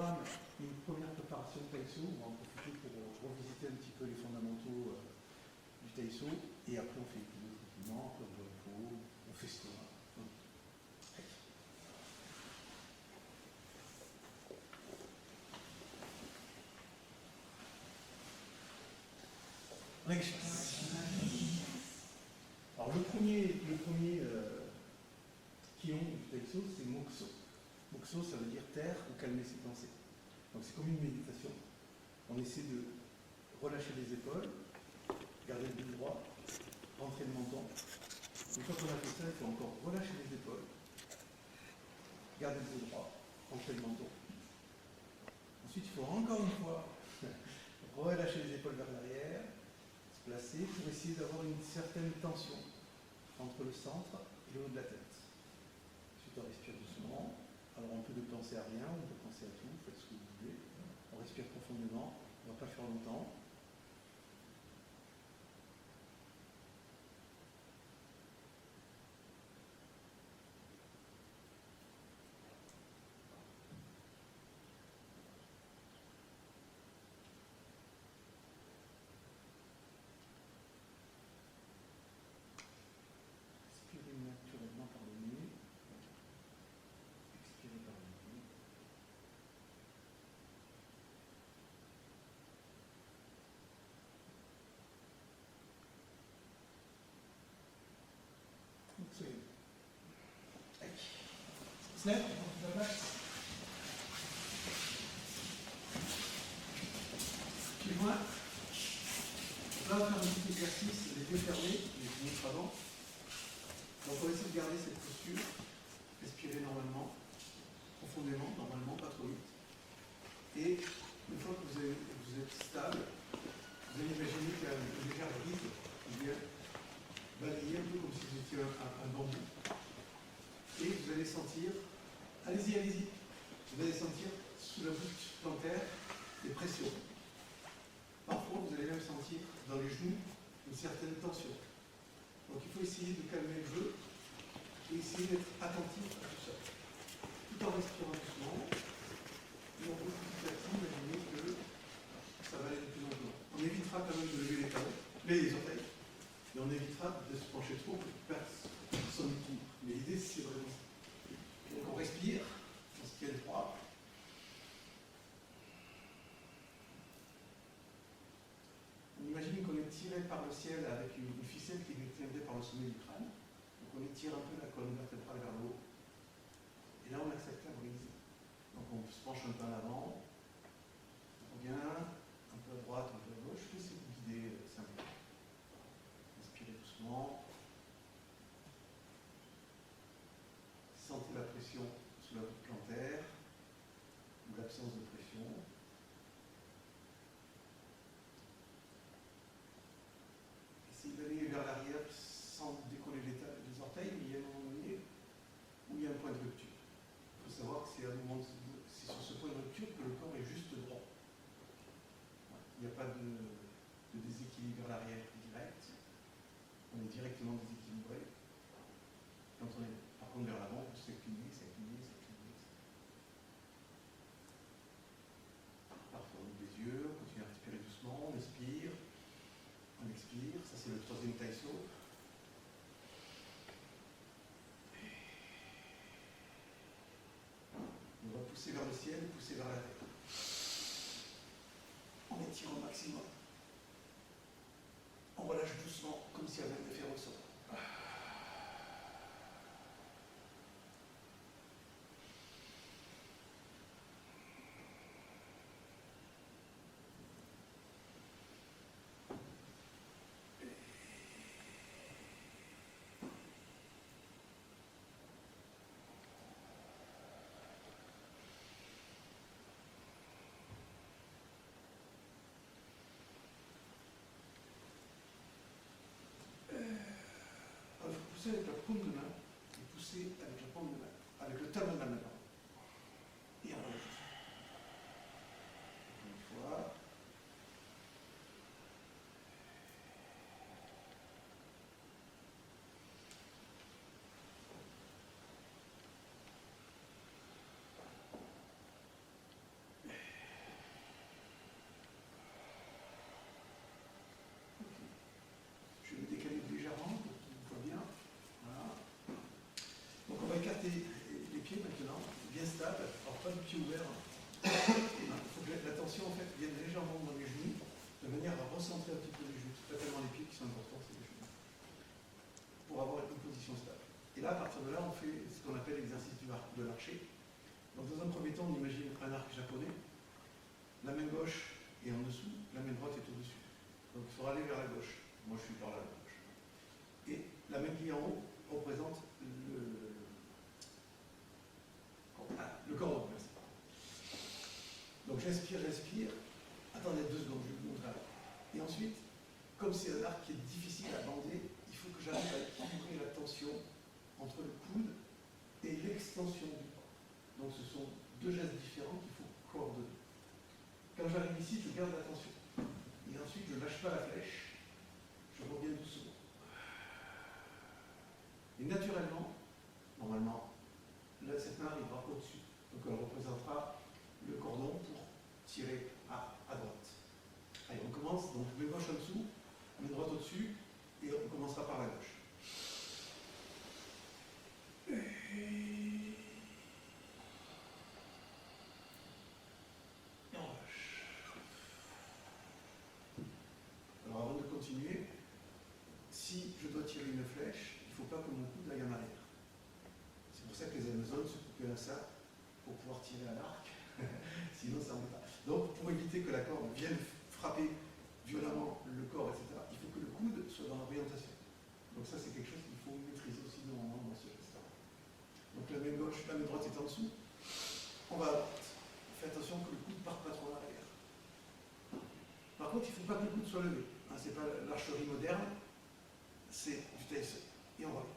programme une première préparation de Taiso. On va en profiter pour revisiter un petit peu les fondamentaux du Taiso. Et après, on fait les pilotes tranquillement, après on boit le pot, on fait ce qu'on a. Alors le premier kion du Taiso, c'est Mokuso. Mokuso, ça veut dire taire ou calmer ses pensées. Donc c'est comme une méditation. On essaie de relâcher les épaules, garder le dos droit, rentrer le menton. Une fois qu'on a fait ça, il faut encore relâcher les épaules, garder le dos droit, rentrer le menton. Ensuite, il faut encore une fois relâcher les épaules vers l'arrière, se placer pour essayer d'avoir une certaine tension entre le centre et le haut de la tête. Ensuite, on respire doucement. Alors, on peut ne penser à rien, on peut penser à tout, faites ce que vous voulez. On respire profondément, on ne va pas faire longtemps. Expirez naturellement par le nez. Expirez par le nez. Donc c'est... Snap, on va Suivez-moi. Là, on va faire un petit exercice, les yeux fermés, les yeux avant. Donc on va essayer de garder cette posture, respirer normalement, profondément, normalement, pas trop vite. Et une fois que vous êtes stable, vous allez imaginer qu'il y a une légère brise qui vient balayer un peu comme si vous étiez un bambou. Et vous allez sentir, allez-y, vous allez sentir sous la voûte plantaire des pressions. Parfois, vous allez même sentir dans les genoux une certaine tension. Donc il faut essayer de calmer le jeu et essayer d'être attentif à tout ça. Tout en respirant doucement, et on peut petit à petit imaginer que ça va aller de plus en plus loin. On évitera quand même de lever les talons, les orteils, et on évitera de se pencher trop pour perdre son équilibre. Mais l'idée, c'est vraiment ça. Donc on respire, on se tient droit. On imagine qu'on est tiré par le ciel avec une ficelle qui nous tiendrait par le sommet du crâne. Donc on étire un peu la colonne vertébrale vers le haut. Et là on accepte la brise. Donc on se penche un peu à l'avant. On revient un peu à droite, un peu à gauche. Laissez-vous guider simplement. Inspirez doucement. Sentez la pression sous la voûte plantaire ou l'absence de pression. Essayez d'aller vers l'arrière sans décoller les orteils, mais il y a un moment donné où il y a un point de rupture. Il faut savoir que c'est sur ce point de rupture que le corps est juste droit. Il n'y a pas de déséquilibre vers l'arrière direct. On est directement déséquilibré. Quand on est par contre vers l'avant, on peut s'incliner. Parfois on ouvre les yeux, on continue à respirer doucement, on expire. On expire, ça c'est le troisième Taiso. On va pousser vers le ciel, pousser vers la tête. On étire au maximum. On relâche doucement, comme si on avait fait au sol. Poussez avec la paume de main et poussez avec la paume de main, avec le talon de la main. Et on relâche. Une fois. pas du pied ouvert. Il faut que la tension en fait vienne légèrement dans les genoux, de manière à recentrer un petit peu les genoux. C'est pas tellement les pieds qui sont importants, c'est les genoux. Pour avoir une position stable. Et là, à partir de là, on fait ce qu'on appelle l'exercice de l'archer. Donc dans un premier temps, on imagine un arc japonais. La main gauche est en dessous, la main droite est au-dessus. Donc il faudra aller vers la gauche. Moi, je suis par là, à la gauche. Et la main qui est en haut représente le cordon. Merci. Donc j'inspire, j'inspire. Attendez 2 secondes, je vais vous montrer. Et ensuite, comme c'est un arc qui est difficile à bander, il faut que j'arrive à équilibrer la tension entre le coude et l'extension du bras. Donc ce sont 2 gestes différents qu'il faut coordonner. Quand j'arrive ici, je garde la tension. Et ensuite, je ne lâche pas la flèche. Je reviens doucement. Et naturellement, normalement, cette main arrivera au-dessus. Donc elle représentera le cordon pour tirer à droite. Allez, on commence. Donc main gauche en dessous, main droite au-dessus, et on commencera par la gauche. Alors avant de continuer, si je dois tirer une flèche, il ne faut pas que mon coude aille en arrière. C'est pour ça que les Amazones se coupaient à ça pour pouvoir tirer à l'arc, sinon ça ne va pas. Donc pour éviter que la corde vienne frapper violemment le corps, etc., il faut que le coude soit dans l'orientation. Donc ça c'est quelque chose qu'il faut maîtriser aussi normalement dans ce geste. Donc la main gauche, la main droite est en dessous, on va à droite. Faites attention que le coude ne parte pas trop en arrière. Par contre, il ne faut pas que le coude soit levé. Ce n'est pas l'archerie moderne, c'est du TSE. Et on revient.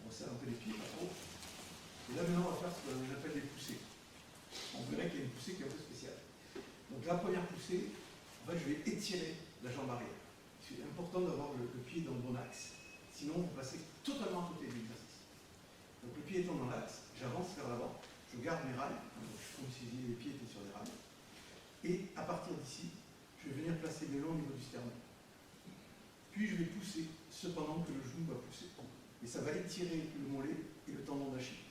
On serre un peu les pieds, pas trop. Et là maintenant on va faire ce qu'on appelle des poussées. On verrait qu'il y a une poussée qui est un peu spéciale. Donc la première poussée, en fait je vais étirer la jambe arrière. C'est important d'avoir le pied dans le bon axe, sinon vous passez totalement à côté de l'exercice. Donc le pied étant dans l'axe, j'avance vers l'avant, je garde mes rails, comme si les pieds étaient sur des rails. Et à partir d'ici, je vais venir placer mes mains au niveau du sternum. Puis je vais pousser, cependant que le genou va pousser. Et ça va étirer le mollet et le tendon d'Achille.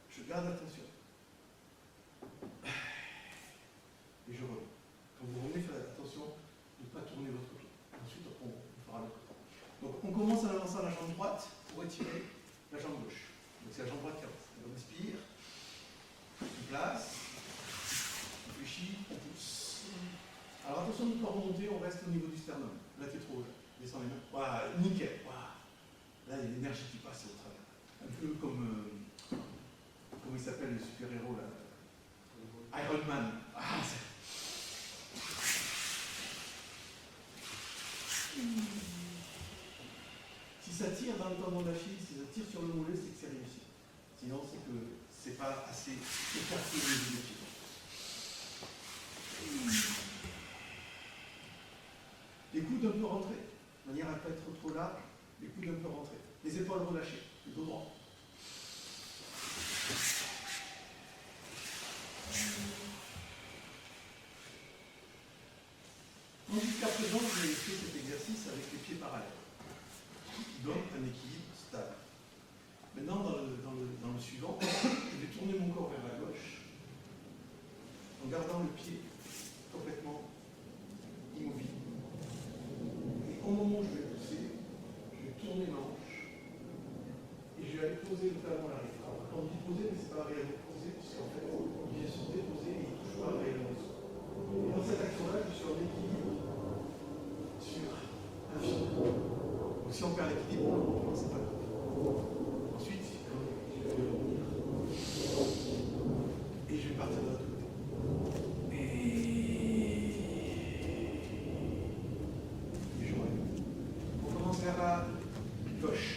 Je garde la tension. Et je reviens. Quand vous revenez, faites attention de ne pas tourner votre pied. Ensuite, on fera le côté. Donc on commence en avançant la jambe droite pour étirer la jambe gauche. Donc c'est la jambe droite qui avance. On respire, on place, on réfléchit, on pousse. Alors attention de ne pas remonter, on reste au niveau du sternum. La tête trop haute. Descends les mains. Voilà, nickel. Voilà. Là, il y a l'énergie qui passe au travers. Un peu comme, comment il s'appelle le super-héros là, Iron Man. Ah, si ça tire dans le tendon d'Achille, si ça tire sur le mollet, c'est que c'est réussi. Sinon, c'est que c'est pas assez écarté au niveau des pieds. Les coudes un peu rentrés, de manière à ne pas être trop large, les coudes un peu rentrés. Les épaules relâchées, le dos droit. Donc jusqu'à présent, j'ai fait cet exercice avec les pieds parallèles, qui donne un équilibre stable. Maintenant, dans le suivant, je vais tourner mon corps vers la gauche, en gardant le pied complètement immobile. Et au moment où je vais pousser, je vais tourner ma hanche et je vais aller poser le talon à l'arrière. Alors, quand on dit poser, mais ce n'est pas réellement poser, puisqu'en fait, il vient se déposer et il ne touche pas réellement le sol. Et dans cette action-là, je suis en équilibre sur un fil. Donc si on perd l'équilibre, on ne sait pas. Ensuite, je vais revenir. Et je vais partir de l'autre côté. Et je reviens. On commence vers la gauche.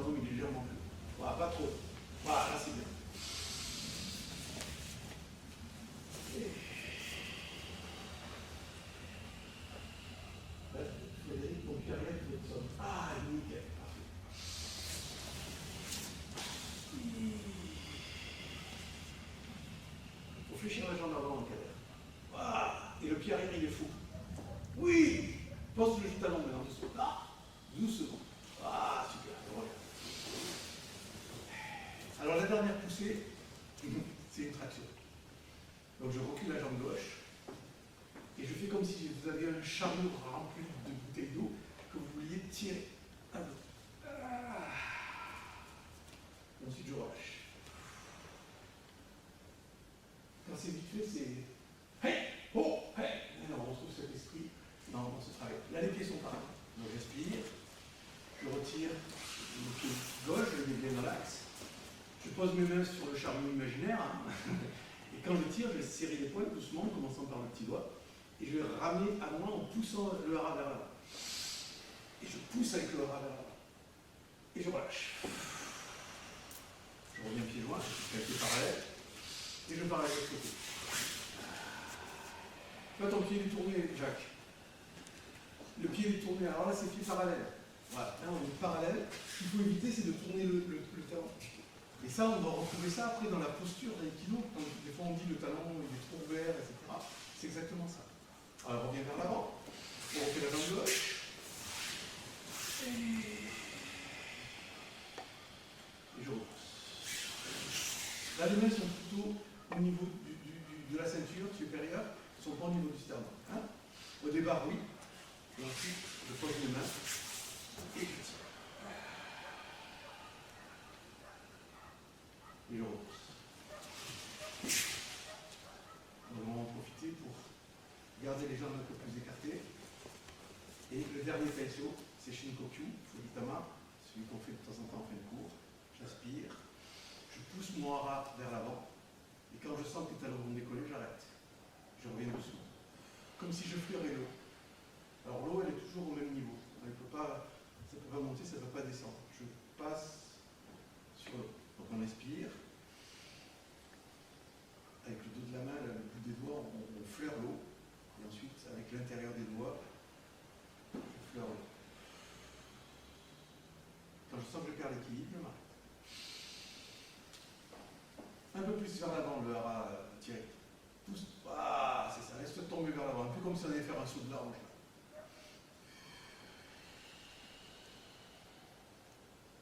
sternum est légèrement plus. Voilà, pas trop. Voilà, là c'est bien. Frédéric, ton carrette, votre somme. Ah, nickel, parfait. Il faut fléchir la jambe avant en carrière. Voilà. Et le pied arrière, il est fou. Oui. Pose le talon maintenant, doucement. Ah, doucement. Ah, super. Alors la dernière poussée, c'est une traction. Donc je recule la jambe gauche et je fais comme si vous aviez un chariot rempli de bouteilles d'eau que vous vouliez tirer. Et ensuite je relâche. Quand c'est vite fait, c'est hey, oh, hey. Et là, on retrouve cet esprit dans ce travail. Là les pieds sont pareils. Donc j'inspire, je retire le pied gauche, je le mets bien dans l'axe. Je pose mes mains sur le chariot imaginaire, hein. Et quand je tire, je vais serrer les poings doucement, en commençant par le petit doigt, et je vais ramener à moi en poussant le hara vers l'avant. Et je pousse avec le hara vers l'avant. Et je relâche. Je reviens pied joint, avec les parallèles, et je pars avec l'autre côté. Là, ton pied est tourné, Jacques. Le pied est tourné, alors là, c'est pied parallèle. Voilà, là, on est parallèle. Ce qu'il faut éviter, c'est de tourner le talon. Et ça, on va retrouver ça après dans la posture d'aïkido. Des fois, on dit le talon, il est trop ouvert, etc. C'est exactement ça. Alors, on revient vers l'avant. On refait la jambe gauche. Et je repousse. Là, les mains sont plutôt au niveau de la ceinture supérieure. Ils ne sont pas au niveau du sternum. Hein, au départ, oui. Et ensuite, je pose mes mains et je tire. Et je repousse. On va en profiter pour garder les jambes un peu plus écartées. Et le dernier taisho, c'est Shinkoku, Fuditama, celui qu'on fait de temps en temps en fin de cours. J'inspire, je pousse mon hara vers l'avant, et quand je sens que les talons vont décoller, j'arrête. Je reviens doucement. Comme si je fleurais l'eau. Alors l'eau, elle est toujours au même niveau. Ça ne peut pas monter, ça ne peut pas descendre. Je passe sur l'eau. Donc on inspire. Avec le dos de la main, le bout des doigts, on fleure l'eau. Et ensuite, avec l'intérieur des doigts, je fleure l'eau. Quand je sens que je perds l'équilibre, je m'arrête. Un peu plus vers l'avant, le hara tiré. Pousse. Ah, c'est ça, laisse tomber vers l'avant. Un peu comme si on allait faire un saut de large.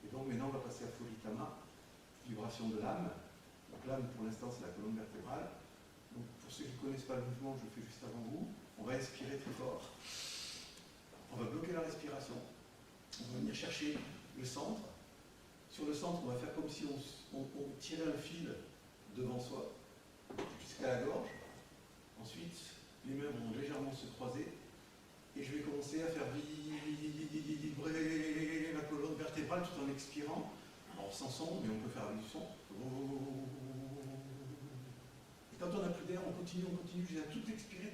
Et donc maintenant, on va passer à Fuditama, vibration de l'âme. Donc l'âme, pour l'instant, c'est la colonne vertébrale. Donc pour ceux qui ne connaissent pas le mouvement, je le fais juste avant vous. On va inspirer très fort. On va bloquer la respiration. On va venir chercher le centre. Sur le centre, on va faire comme si on tirait un fil devant soi jusqu'à la gorge. Ensuite, les mains vont légèrement se croiser. Et je vais commencer à faire vibrer la colonne vertébrale tout en expirant. Alors sans son, mais on peut faire avec du son. Et quand on n'a plus d'air, on continue, je viens tout expirer.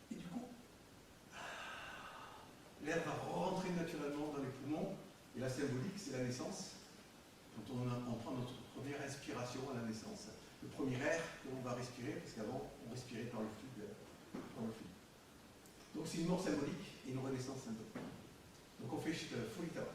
Et du coup, l'air va rentrer naturellement dans les poumons. Et la symbolique, c'est la naissance. Quand on prend notre première inspiration à la naissance, le premier air que l'on va respirer, parce qu'avant, on respirait par le flux. Donc c'est une mort symbolique et une renaissance symbolique. Donc on fait Fuditama.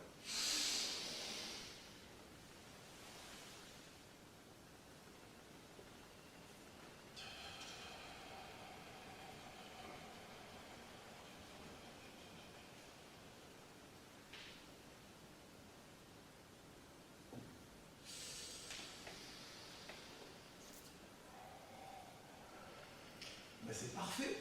Ben c'est parfait.